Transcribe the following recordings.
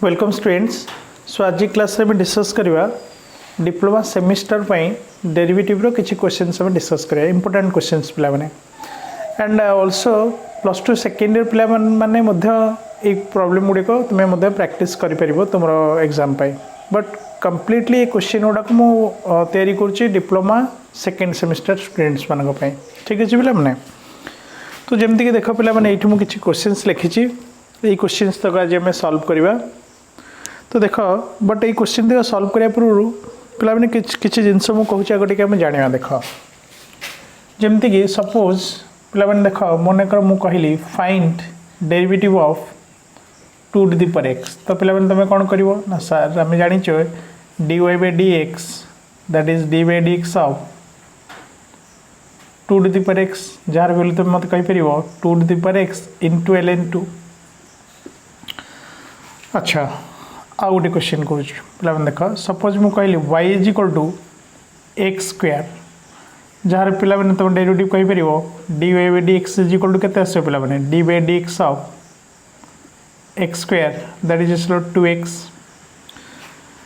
Welcome students. सो आज class में discuss करवा डिप्लोमा सेमिस्टर डेरिवेटिव रो किछि क्वेश्चंस हम डिस्कस करिया इंपोर्टेंट क्वेश्चंस पिला माने and also plus two second year पिला माने मध्य एक प्रॉब्लम गुडी को तुमे मध्य प्रैक्टिस करि परिबो तुमरो एग्जाम पाई बट कंप्लीटली क्वेश्चन गुडा को मु तयारी करछि डिप्लोमा सेकेंड सेमिस्टर स्टूडेंट्स मानको पाई। ठीक अछि पिला माने तो जेमति कि देखो पिला माने एठु मु किछि क्वेश्चंस लिखिछि ए क्वेश्चंस तक आज हम सॉल्व करबा। तो देख बट ये क्वेश्चन देख सॉल्व करने पूर्व पिला मैंने किसी जिनस मुझे कहूँ आगे टी जाना देख जमती कि सपोज पिला मैंने देख मन कर मुझे कहली find derivative of 2 to the power x। तो पिला मैंने तुम कौन कर ना सर आम जानी dy by dx that is dy by dx of 2 to the power x jar value तुम मत कहीपर 2 to the power x into ln2। अच्छा आउ गोटे क्वेश्चन करें देख सपोज मुझे कहली y is equal to x square जार पिला तुम डेरिवेटिव कहीपर dy by dx is equal to केते आसो पिला dy by dx of x square that is equal to 2x।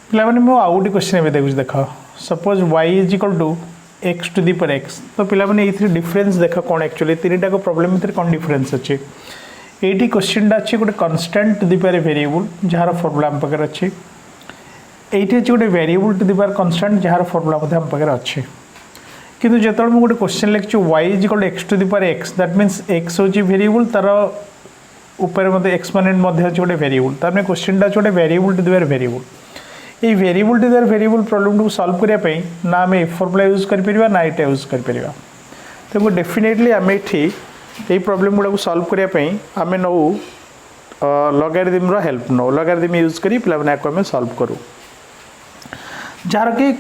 पिला मु आउ गोटे क्वेश्चन देखुच देख suppose y is equal to x to the power x। तो पिला ये डिफरेन्स देख कौन एक्चुअली तीन टाक प्रॉब्लम भितर कौन डिफरेन्स अच्छे ये क्वेश्चन अच्छी गोटे constant to the power variable जार फॉर्मूला आम पाखे अच्छे ये अच्छे गोटे variable to the power constant जार फॉर्मूला आम पाखे अच्छे किंतु जो मुझे गोटे क्वेश्चन लिखी y is equal to x to the power x that means x हूँ वेरिएबल तार ऊपर मत एक्सपोनेंट गोटे वेरिएबल तार मैंने क्वेश्चन गोटे variable to the power variable ये variable to the power variable problem को सॉल्व करने ना आम ए फॉर्मूला यूज कर ना यहाँ यूज कर तो डेफिनेटली आम ये प्रॉब्लम गुड़ा सॉल्व करने आम नौ लॉगरिथम हेल्प नौ लॉगरिथम यूज करी पिला आम सॉल्व करूँ जार कि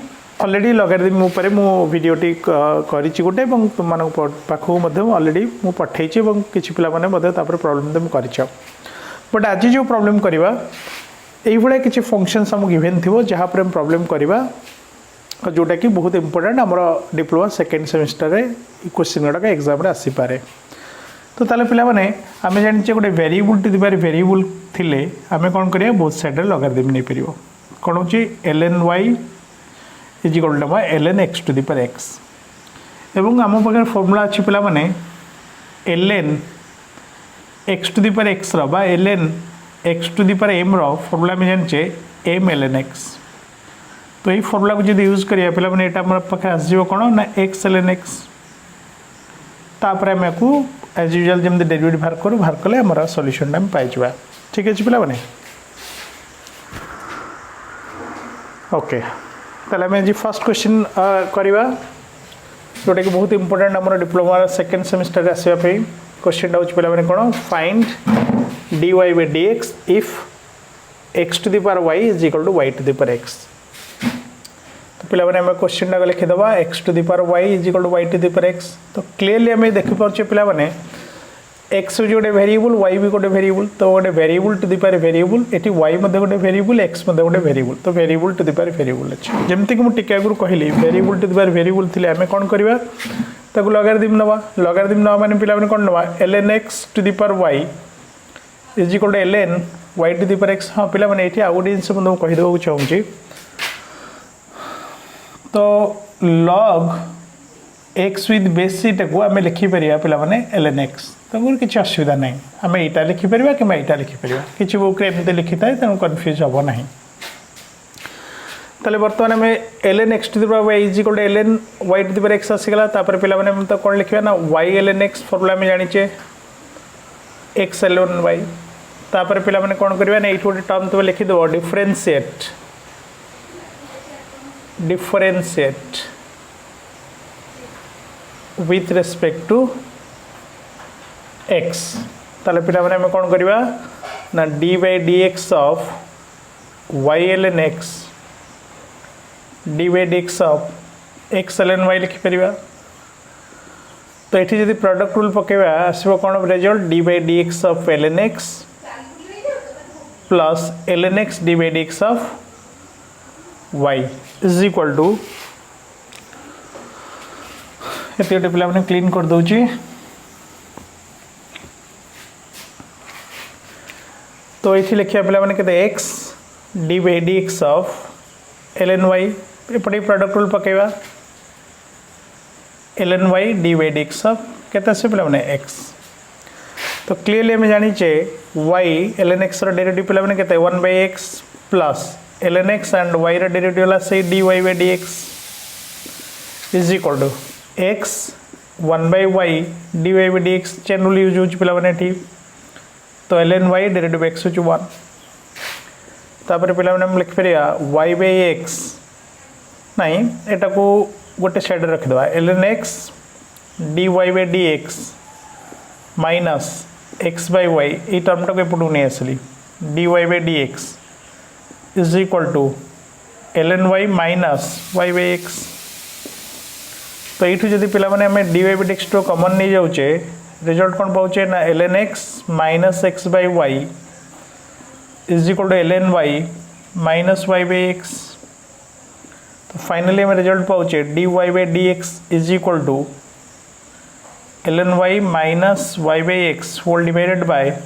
ऑलरेडी लॉगरिथम उपर मु वीडियोटी करी गोटे तुम पाखक ऑलरेडी मु पठे किसी पिला प्रॉब्लम तुम कर बट आज जो प्रॉब्लम करवा ये किसी फंक्शंस आम गिवेन थी जहाँ पर प्रॉब्लम करवा जोटा कि बहुत इंपोर्टेंट आम डिप्लोमा सेकेंड सेमिस्टर क्वेश्चन गुड़ाक एग्जाम आसीपे। तो ताले पिला माने आम जाने गोटे variable to the power variable थिले आम कौन करिया बोथ साइड रे लॉगरिथम नहीं परिबो कौन होची ln y is equal to ln x to the power x एवं आम पाखे फॉर्मूला अच्छी पिला माने ln x to the power x रो बा ln x to the power m रो फॉर्मूला में जाने m ln x। तो ये फॉर्मूला को जब यूज करिया पिला माने एटा हमर पाखे आसीबो कोन ना x ln x तापर आम को एज यूजुअल जमी डेरिवेटिव बाहर कले आम सॉल्यूशन आम पाइबा। ठीक है पिला माने ओके ताले आम आज फर्स्ट क्वेश्चन करवा जोटा कि बहुत इंपोर्टेंट आम डिप्लोमा सेकेंड सेमिस्टर आसवाई क्वेश्चन हूँ पिला माने कौन find dy by dx if x to the power y is equal to y to the power x। तो पिला माने हम क्वेश्चन टाक लिखिदेवा x to the power y is equal to y to the power x। तो clearly आम देखिपे पिला माने x हूँ गोटे वेरिएबल y भी गोटे वेरिएबल तो गोटे variable to the power variable ये y गोटे वेरिएबल x गोटे वेरिएबल तो variable to the power variable अच्छे जमती कि मुझे आगुरी कहली variable to the power variable थी आम कौन करवा ताको लॉगरिथम नवा लॉगरिथम नवा माने पिला माने कौन नवा ln x to the power y is equal to ln y to the power x। हाँ पिला माने ये आउ गोटे जिनस मुझे कहीदेक चाहूँगी तो log x विथ बेस को आम लिखिपर पिला माने ln x तो किसी असुविधा ना आम यहाँ लिखिपर कि यहाँ लिखिपर किसी बुक एमती लिखी था तेणु कन्फ्यूज हम ना। ताले बर्तमान आम ln x to the power y is equal to ln y to the power x आसीगला तापर पिला माने तो कौन लिखा ना y ln x फॉर्मूला आम जाने x ln y तापर पिला माने कौन करवा ना ये गोटे टर्म तुम लिखिदेव differentiate with respect to x। ताले पिला माने कौन करवा ना dy by dx of y ln x dy by dx of x ln y लिखिपर। तो ये जब प्रोडक्ट रूल पकेवा आसो कौन result dy by dx of ln x plus ln x dy by dx of y is equal to ये पिला मैंने क्लीन कर दूची तो ये लिखा पे x d by d x of l N y एपटे प्रोडक्ट रूल पकेवा l N y d by d x of केते से पे एक्स तो क्लीयरली आम जाचे y l n x derivative पे केते 1 by x plus l n x and y derivative से d y by d x is equal to x 1 by y d y by d x chain rule use हो पे तो L N y derivative x हो 1 तापर पे लिखिपर Y by x नाई एटा को गोटे साइड रखीद l n x d y by d x minus x by y ये टर्मटा को एपटू नहीं आसली d y by d x is equal to l N y minus y by x तो ये जब पे d y by d x टू कमन नहीं जाऊे रिजल्ट कौन पाचे ना l n x minus x by y is equal to l N y minus y by x तो फाइनली हमें रिजल्ट पाचे d y by d x is equal to l N y minus y by x whole divided by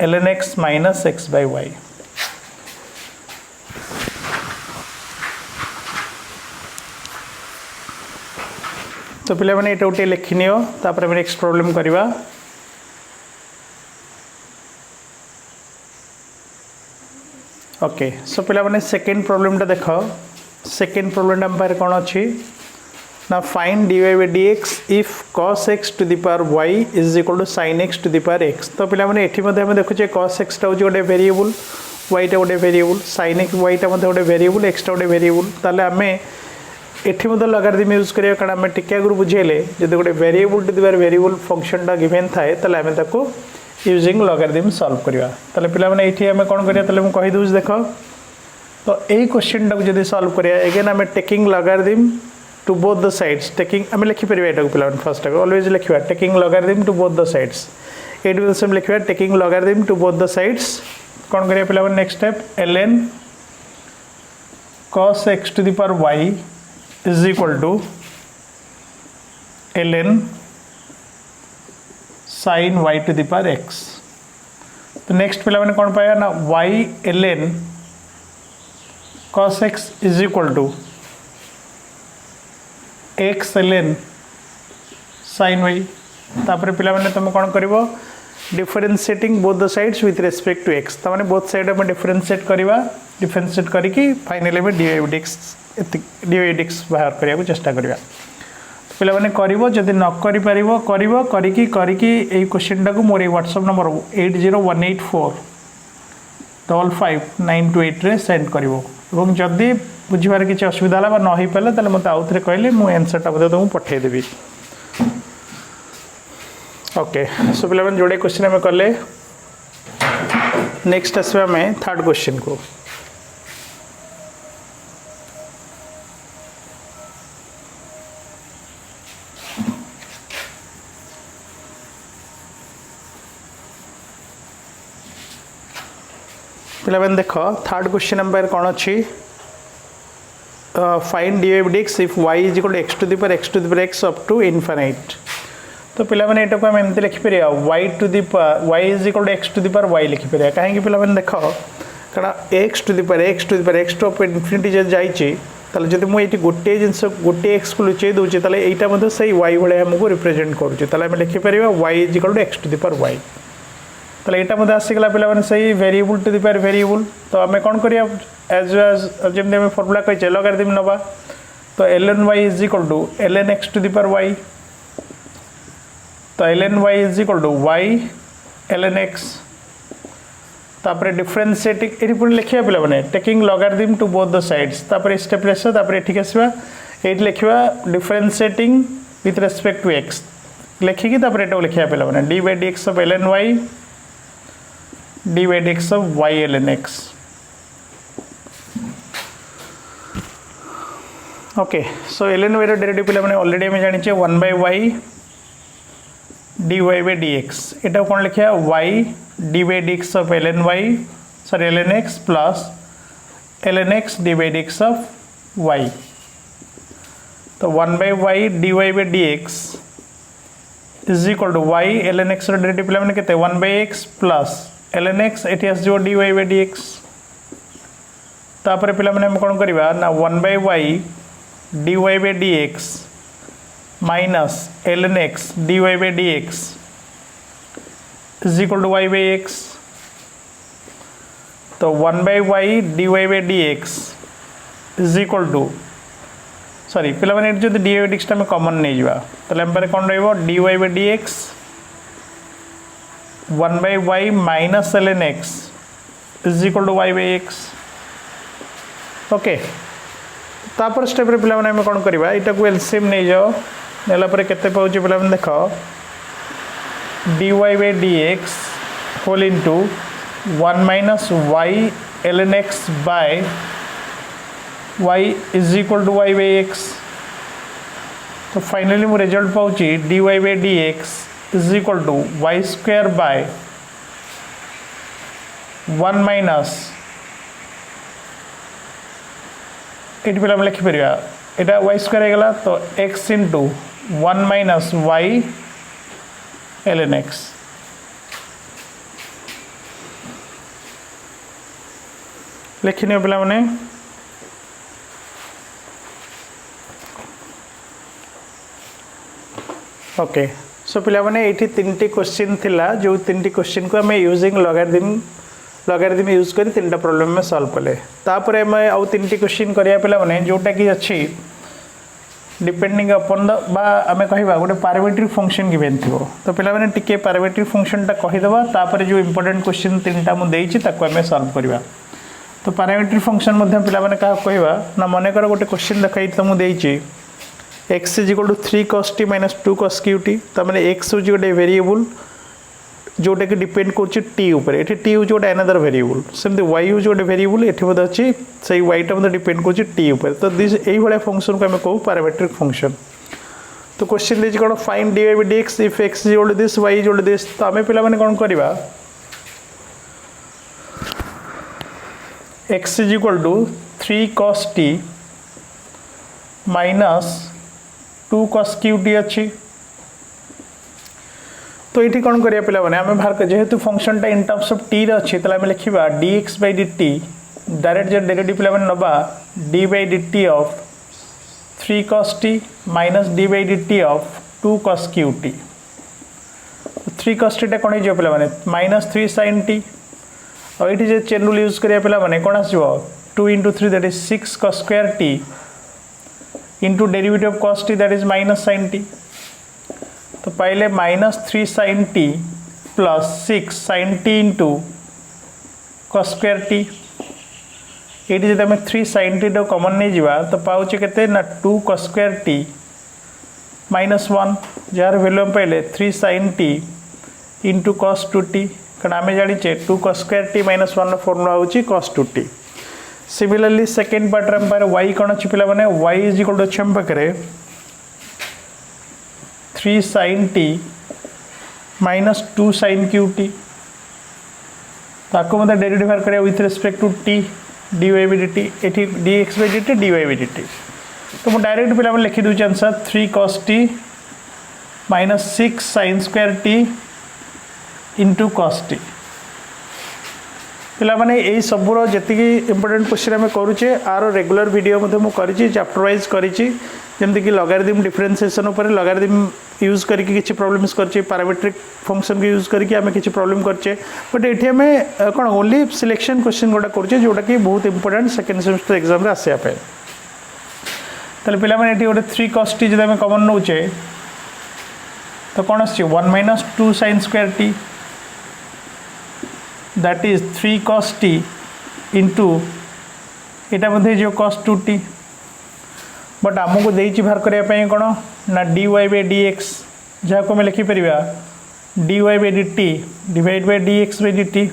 l n x minus x by y. तो पे मैंने ये गोटे लिखिनि तापर नेक्स्ट प्रॉब्लम करवा ओके सो पे मैंने सेकेंड प्रॉब्लम टा देख सेकेंड प्रॉब्लम आम पाखे कौन अच्छी ना find d y by d x if cos x to the power y is equal to sine x to the power x तो पे मैंने ये देखुचे कॉस एक्सटा हूँ गोटे वेरिएबल वाईटा गोटे वेरिएबल साइन एक्स वाईटा गोटे वेरिएबल एक्सटा गोटे वेरिएबल ताले आम एठी मतलब लॉगरिथम यूज करिया कारण आम टिके आगु बुझेले जब गोटे variable to the power variable फंक्शनटा गिवन थाए ताले आम ताको यूजिंग लॉगरिथम सॉल्व करवा ताले पिला माने एठी आम कोन करिया ताले मु कहि दूस देखो तो एई क्वेश्चन टा जदी सॉल्व करिया अगेन आम taking logarithm to both the sides taking आम लिखि परिबा एटा पिला फर्स्ट ऑलवेज लिखिबा taking logarithm to both the sides at will same लिखिबा taking logarithm to both the sides कोन करिया पिला next step ln cos x to the power y is equal to ln sin y to the power x तो next पिला मैंने कौन पाया ना y ln cos x is equal to x ln sin y तापर पिला मैंने तुम कौन करिवो differentiating both the sides with respect to x तो माने बोथ साइड में डिफरेंशिएट करवा डिफरेंशिएट करके फाइनली में dy by dx बाहर करने को चेष्टा करवा पे मैंने कर जदि न कर क्वेश्चन टाक मोर व्हाट्सएप नंबर 8018455928 रे सेंड कर जदि बुझार किसी असुविधा है न हो पारे तो मत आउ थे कहले मुझे आंसरटा तुमको पठेदेवी ओके सो पे मैंने जोड़े क्वेश्चन आम कले नेक्स्ट आसवा आम थर्ड क्वेश्चन को पे मैंने देख थर्ड क्वेश्चन आम पाखे कौन अच्छी find d y by d x if y is equal to x to the power x up to infinite तो पे मैंने यहाँ को आम एमती लिखिपर y to the power y is equal to x to the power y लिखिपर कहीं पे मैंने देख कारण x to the power x to up infinity जब जाइए जब मुझे गोटे जिन गोटे एक्स को लुचे दूसरी ताले यहाँ से वाई भाई आमको रिप्रेजेंट करें लिखिपर y is equal to x to the power y तो यहाँ आसीगला पे सही variable to the power variable तो आम कौन करिया एज जमी आम फर्मुला कही लॉगरिथम नवा तो ln y is equal to ln x to the power y तो ln y is equal to y ln x तापर डिफरेंशिएटिंग ये पुणी लिखा पे मैंने taking logarithm to both the sides तापर स्टेप आस ये आसवा ये लिखा differentiating with respect to x लिखिकी ये लिखा पे मैंने d by d x of ln y d by d x of y ln x okay so ln y derivative पे मैंने ऑलरेडी आम जानी 1 by y d y by d x यहाँ कौन लिखा y d by d x of ln y sorry ln x plus ln x d by d x of y तो 1 by y d y by d x is equal to y ln x derivative पे मैंने 1 by x plus ln x ये d y by d x तापर पिला माने हम कोन करबा ना 1/y dy/dx minus ln x dy/dx is equal to y/x। तो 1/y dy/dx is equal to sorry पिला माने जो dy/dx टा में कॉमन नहीं जावा तले हम पर कोन रहबो dy/dx 1/y minus ln x is equal to y/x। Okay तापर स्टेप रे पिला माने हम कोन करबा एटा को एलसीएम नहीं जाओ नेला पर केते पाउची पिला माने देखो dy/dx whole into 1 minus y ln x by y is equal to y/x। तो फाइनली मु रिजल्ट पाउची dy/dx is equal to y square by 1 minus at पिला लिखि परिया एटा y स्क्वायर हे गला तो x into 1 minus y ln x। लिखिने पिला माने ओके सो पिला माने एठी तीनटी क्वेश्चन थिला जो तीनटी क्वेश्चन को हमें यूजिंग लॉगरिथम यूज करी तीनटा प्रॉब्लम में सॉल्व कले तापर हमें आउ तीनटी क्वेश्चन करिया पिला माने जोटा की अछि डिपेंडिंग अपॉन द बा हमें कहिबा गोटे पैरामीट्रिक फंक्शन गिवन थिबो तो पिला माने टिके पैरामीट्रिक फंक्शन टा कहि दबा तापर जो इंपोर्टेंट क्वेश्चन तीनटा मु देइछि ताको हमें सॉल्व करिबा। तो पैरामीट्रिक फंक्शन मध्य पिला माने का कहिबा ना मने कर गोटे क्वेश्चन देखाइ त मु देइछि x is equal to 3 cos t minus 2 cos q t तो मैंने x हूँ गोटे वेरिएबल जोटा कि डिपेंड कर t ऊपर एठी t हूँ गोटे अनदर वेरिएबल सेमती y हूँ गोटे वेरिएबल एठी बोध अच्छी सही y टा मतलब डिपेंड कर t ऊपर तो दिस यही भाया फंक्शन को आम कहू पैरामीट्रिक फंक्शन। तो क्वेश्चन देछि कोन find dy/dx if x is equal to this y is equal to this तो आम पिला माने कोन करबा x is equal to 3 cos t minus 2 cos qt अच्छी तो ये कौन करिया पिला माने आमे बाहर जेहेतु फंक्शन टा इन टर्म्स ऑफ t रे अच्छी तला आमे लिखिबा dx/dt डायरेक्ट जे डेरिवेटिव पिला माने नबा d/dt of 3 cos t minus d/dt of 2 cos qt 3 cos t टा कोन हिजो पिला माने -3 sin t और एठी जे चेन रूल यूज करिया पिला माने कोन आसीबो 2 * 3 that is 6 cos square t into derivative of cos t that is minus sin t तो पहले -3 sin t plus 6 sin t into cos square t ये जब आम 3 sin t कॉमन नहीं जावा तो पाउचे केते ना 2 cos square t -1 jar value हम पहले 3 sin t into cos 2t कारण आम जाचे 2 cos square t -1 फॉर्मूला होची cos 2t। Similarly second part रे पर y कोन अछि पिला माने y इज इक्वल टू छम पकरे 3 sin t minus 2 sin qt ताको मतलब डेरिवेटिव बाहर करे with respect to t dy/dt एठी dx/dt dy/dt तो मु डायरेक्ट पिला माने लिखि दउ answer 3 cos t minus 6 sin square t into cos t पिला माने एई सबुरो जति इंपोर्टेंट क्वेश्चन आम करूचे आर रेगुलर वीडियो मु करिछि चैप्टर वाइज करिछि जेमति कि लॉगरिथम डिफरेंशिएशन ऊपर लॉगरिथम यूज करके किछि प्रॉब्लम्स करछि पैरामीट्रिक फंक्शन के यूज करके आम किछि प्रॉब्लम करछे बट एठी हमें कोन ओनली सिलेक्शन क्वेश्चन गोटा करछे जोटा कि बहुत इंपोर्टेंट सेकंड सेमेस्टर एग्जाम रे आसे आपे तले पिला माने एठी गोटे 3 cos t जदि हम कॉमन नउचे तो कोन आछि 1 - 2 sin square t that is 3 cos t into एटा मध्ये जो cos 2t बट आमको देइछि बाहर करिया पई कोन ना dy/dx जहा को मैं लिखि परिबा dy/dt डिवाइड बाय dx/dt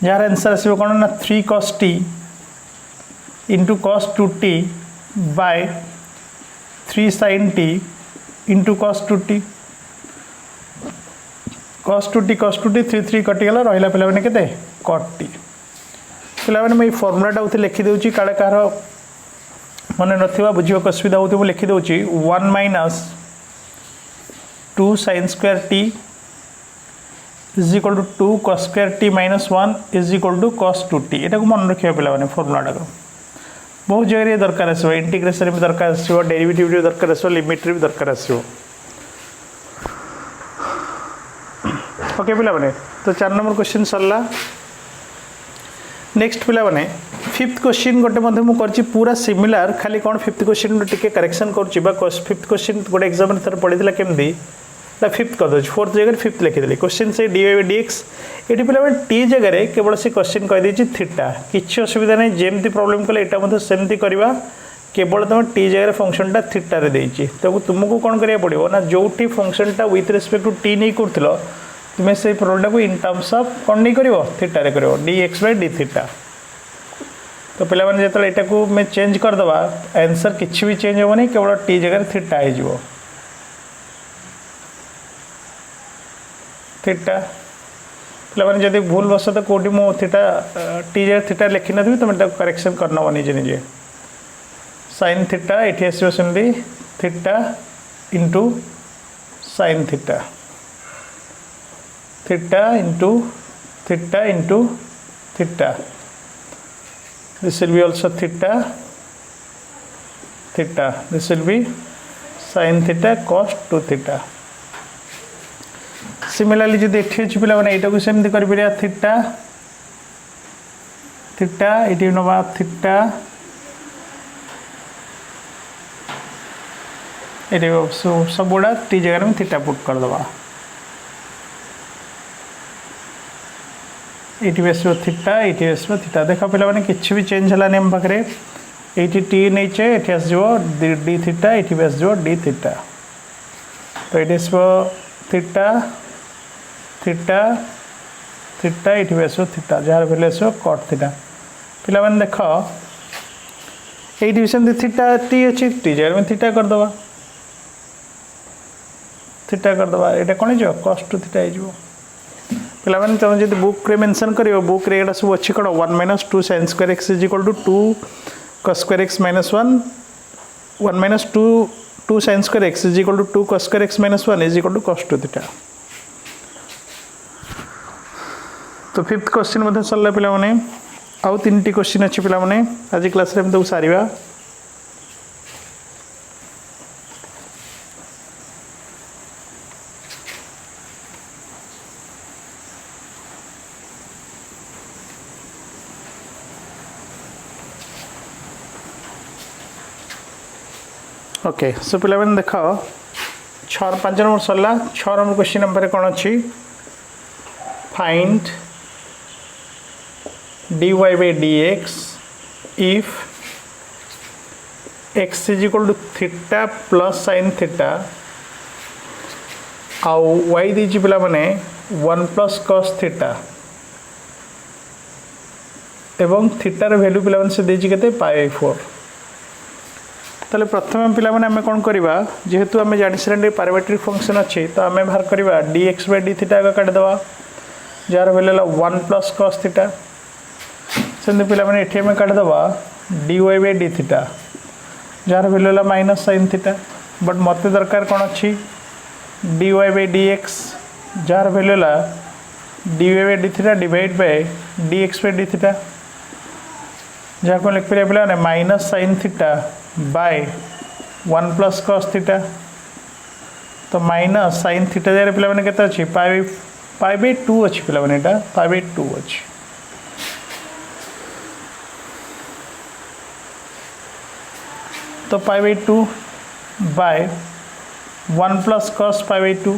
जार आंसर आसीबो कोन ना 3 cos t into cos 2t by 3 sin t into cos 2t cos 2t 3 3 कटि गला रहिला पिला माने केते cot t पिला माने मैं फार्मूला टा उथे लिखि देउची काले कार माने नथिबा बुझियो असुविधा होते मु लिखि देउची 1 - 2 sin square t is equal to 2 cos square t minus 1 is equal to cos 2t एटा को मन रखियो पिला माने फॉर्मूला को बहुत जगह दरकार आसो इंटीग्रेशन भी दरकार आसो डेरिवेटिव भी दरकार आसो लिमिट भी दरकार आसो ओके पिला माने तो 4 नंबर क्वेश्चन सरला नेक्स्ट पिला माने फिफ्थ क्वेश्चन गोटे मध्य मु करछि पूरा सिमिलर खाली कोन फिफ्थ क्वेश्चन टिके करेक्शन करछि बा फिफ्थ क्वेश्चन गोटे एग्जाम रे थर पढितला केमदी फिफ्थ कर दो फोर्थ जगह फिफ्थ लिखिदेली क्वेश्चन से डी बाई डी एक्स ये पे टी जगह केवल से क्वेश्चन कहीदे थीटा किसी असुविधा नहीं जमती प्रोब्लेम कले यहाँ सेमती करवा केवल तुम टी जगह फंक्शनटा थीटा रे देछि तो तुमको कौन करिया पड़ो ना जो फंक्शनटा विथ रेस्पेक्ट टू टी नहीं कर तुम्हें से प्रोब्लेम को इन टर्म्स ऑफ कौन नहीं कर थीटा रे कर d x by d theta तो पे जो यहाँ को मैं चेंज करदे आंसर किसी भी चेंज होनी केवल टी जगह थीटा हो थीटा पे जब भूल बस तो कौटी मु थीटा टी जगह थीटा लिखी नी तुम करेक्शन करनब निजे निजे साइन थीटा ये आसो सेमती theta into sine theta theta into theta into theta this will be also theta theta this will be sine theta cos 2 theta similarly जो अच्छी अच्छी पिला मैंने यहाँ को सेमती कर थीटा थीटा ये नवा थीटा ये सब गुड़ा टी जगह में थीटा पुट करदे ये आसो थीटा ये आसो थीटा देख पे किसी भी चेंज है आम पाखे ये टी नहीं ये आसो डी थीटा ये भी आसो डी थीटा तो ये आसो थीटा थीटा थीटा ये भी आसो थीटा जार भैल्यू आसो कट थीटा पिला माने देख ये सेमती थीटा टी अच्छी टी जगह में थीटा करदे थीटा करदे ये कौन हो cos 2 थीटा हो पिला माने तुम जब बुक रे मेंशन करियो बुक रे एटा सब अच्छी कौन 1 minus 2 sin square x is equal to 2 cos square x minus 1 minus 2 sin square x is equal to 2 cos square x minus 1 is equal to cos 2 theta तो फिफ्थ क्वेश्चन मध्य सरला पिला माने आउ 3टी क्वेश्चन अच्छी पिला माने आज क्लास रे हम तो सारिबा ओके सो पिला माने देख 5 नंबर सरला 6 नंबर क्वेश्चन नंबर कौन अच्छी find dy by dx if x is equal to theta plus sin theta आउ y दी पिला माने 1 plus cos theta एवं थीटार वैल्यू पिला माने से देछि केते π/4 ताले प्रथम पिला माने हमें कोन करबा जेहेतु हमें जानि सरे पैरामीट्रिक फंक्शन अछि तो हमें बाहर करबा dx by d थीटा का काट दवा jar value 1 plus cos theta सेमती पिला माने एठी में काट दवा dy by d theta jar value minus sin theta but मते दरकार कोन अछि dy by dx jar value dy by d theta divide by dx by d theta जहाँ को लिख पिला माने minus sin theta by 1 plus cos theta तो minus sin theta jar पिला माने केते अछि π/2 अछि पिला माने एटा π/2 अछि तो π/2 बाय 1 plus cos π/2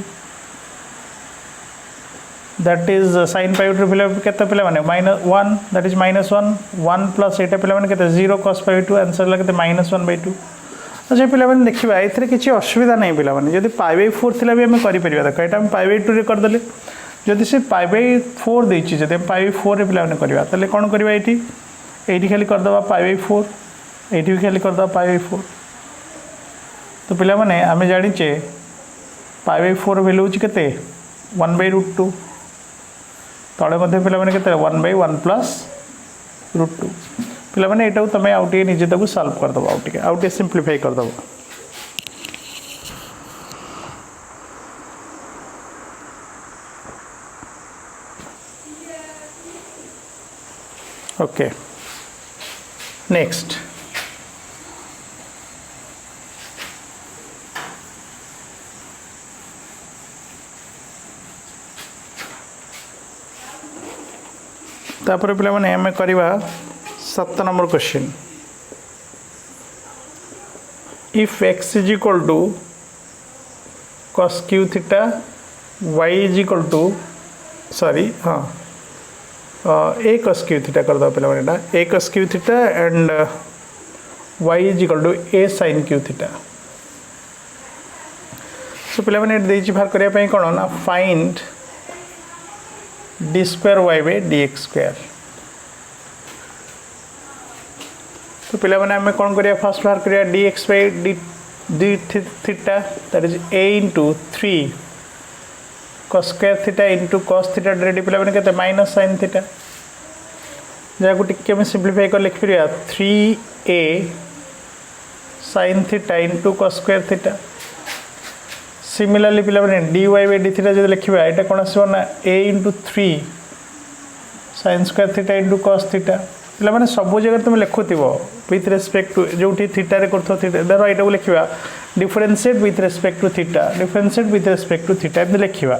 that is sin π/2 पिला केते पिला माने -1 दैट इज -1 1 प्लस एटा पिला माने केते 0 cos π/2 आंसर ला केते -1/2 अच्छा पिला माने देखिबा एथरे किछि असुविधा नै पिला माने जदि π/4 थिला भी हम करि परिबा देखो एटा हम π/2 रे कर देले जदि से π/4 देछि जदि हम π/4 रे पिला माने करबा तले कोन करबा एठी खाली कर दबा π/4 एठी खाली कर दबा π/4 तो पिला माने आमे जानिचे π/4 वैल्यू छि केते 1/√2 तळे मध्ये पिला माने केते 1/1 प्लस √2 पिला माने एटा तमे आउटे निजे तको सॉल्व कर दबो आउटे सिंपलीफाई कर दबो ओके नेक्स्ट तापर पे आम करवा 7 number question if x is equal to cos q theta y is equal to sorry हाँ a cos q थीटा कर दो पे a cos q theta and y is equal to a sin q theta so पे बाहर करने कौन ना find d square y by dx square तो पे आम कौन करिया फास्ट बाहर करिया dx by d theta that is a into 3 cos square theta into cos theta direct पे केते माइनस sin थीटा जहाँ टिके आम सिंप्लीफाई कर लिख पार 3a sin theta into cos square theta similarly पे dy बाय d थीटा जो लिखा यहाँ कौन आसो ना a into 3 sin square theta into cos theta पे सब जगह तुम लिखुव विथ रेस्पेक्ट टू जो थीटारे कर थीटा धर यहाँ को लिखा differentiate with respect to theta differentiate with respect to theta एम लिखा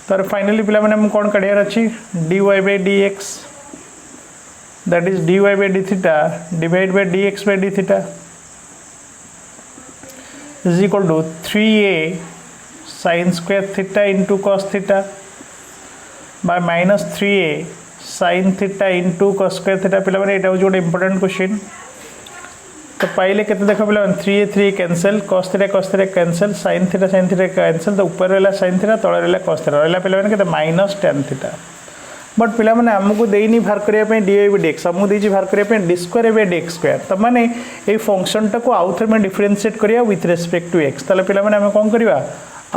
तार फाइनली पे कौन काढ़ार अच्छी dy by dx that is dy by d theta divide by dx by d theta is equal to 3a sin square theta into cos theta by minus 3a sin theta into cos square theta पे ये गोटे important question तो पाइले के देख पे 3a 3 cancel cos theta cancel sin theta cancel तो ऊपर रहा sin theta तले रहा cos theta रहा पे माइनस tan theta बट पे आमको देनी बाहर करने डी बाई dx आमको देती बाहर करने D square by dx square तो मैंने ये फंक्शन टाक आउ थे डिफरेंशिएट करिया विथ रेस्पेक्ट टू x ताले पे आम कौन करवा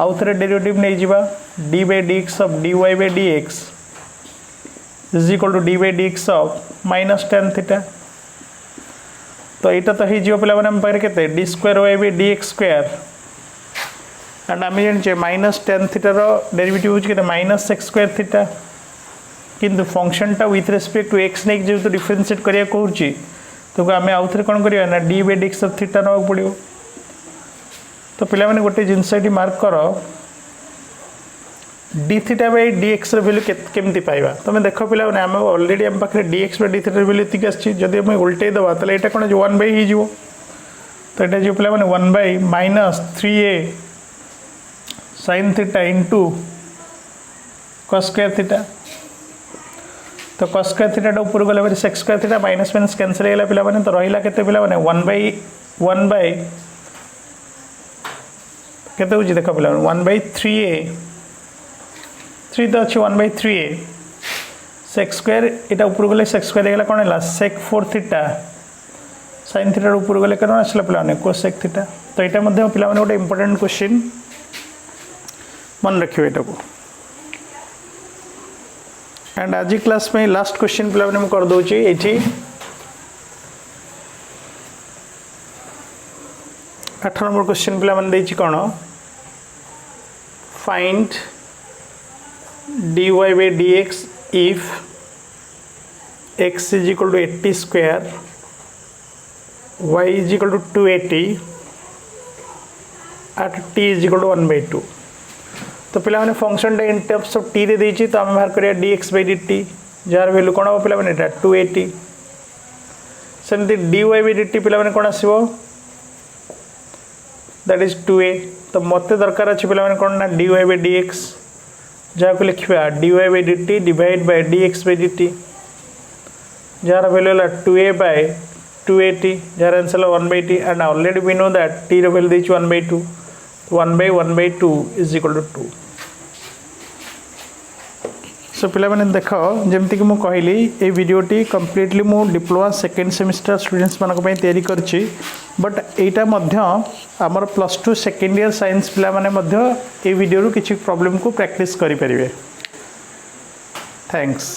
आउ थे डेरिवेटिव नहीं जावा d by dx of dy by dx is equal to d by dx of minus tan theta तो यहाँ तो हो पे के d square y by dx square and आम जाने माइनस tan थीटार डेरिवेटिव हो माइनस x स्क्वायर थीटा किंतु फंक्शनटा विथ रेस्पेक्ट टू एक्स नहीं जो डिफरेंशिएट करिया कहूँ तो आम आउ थे कौन करवा ना D by dx of theta ना पड़ो तो पे गोटे जिनस मार्क कर D theta by dx value केमती पाइबा तुम देख पे आम ऑलरेडी आम पाखे dx by D theta value ये आसी आम उल्टे दबा तो यहाँ कौन 1 बाई हो तो यहाँ जो पे 1 by minus 3a sin theta into cos square theta तो cos स्क्वायर थीटा ऊपर गला sec square theta minus minus cancel हो गला पे तो रहा के 1 बाई केते हो देख पे 1 बाई 3a 3 तो अच्छी 1 बाई 3a sec स्क्वायर यहाँ ऊपर गले sec स्क्वायर होगा कौन है sec 4 थीटा sin थीटा ऊपर गले कौन आसला पे cosec थीटा तो यहाँ पे गोटे इंपोर्टेंट क्वेश्चन मन रखिए यहाँ को एंड आज क्लास में लास्ट क्वेश्चन पे कर दूची ये 8 नंबर क्वेश्चन पे कौन find dy by dx if x is equal to 80 square y is equal to 280 at t is equal to 1/2 तो पे function in terms of T रे देछि तो आम बाहर करिया dx बाई dt जार वैल्यू कौन हम पे 280 सेमती dy बाई dt पे कौन आसो दैट इज 2a तो मत दरकार अच्छे पे कौन ना dy बाई dx जहाँ को लिखा dy by dt divide by dx by dt जार वैल्यू है 2a बाई 280 जार answer 1/2 and already we know that t रो वैल्यू देछि 1/2 1/2 इज इक्वल टू 2 सो पे देख जमती कि मुझे कहली ये वीडियोटी कम्प्लीटली मु डिप्लोमा सेकेंड सेमिस्टर स्टूडेंट्स मानक तैयारी करछि बट यहाँ आमर +2 सेकेंड ईयर साइंस पिला माने ये वीडियो किसी प्रॉब्लम को प्रैक्टिस करें। थैंक्स।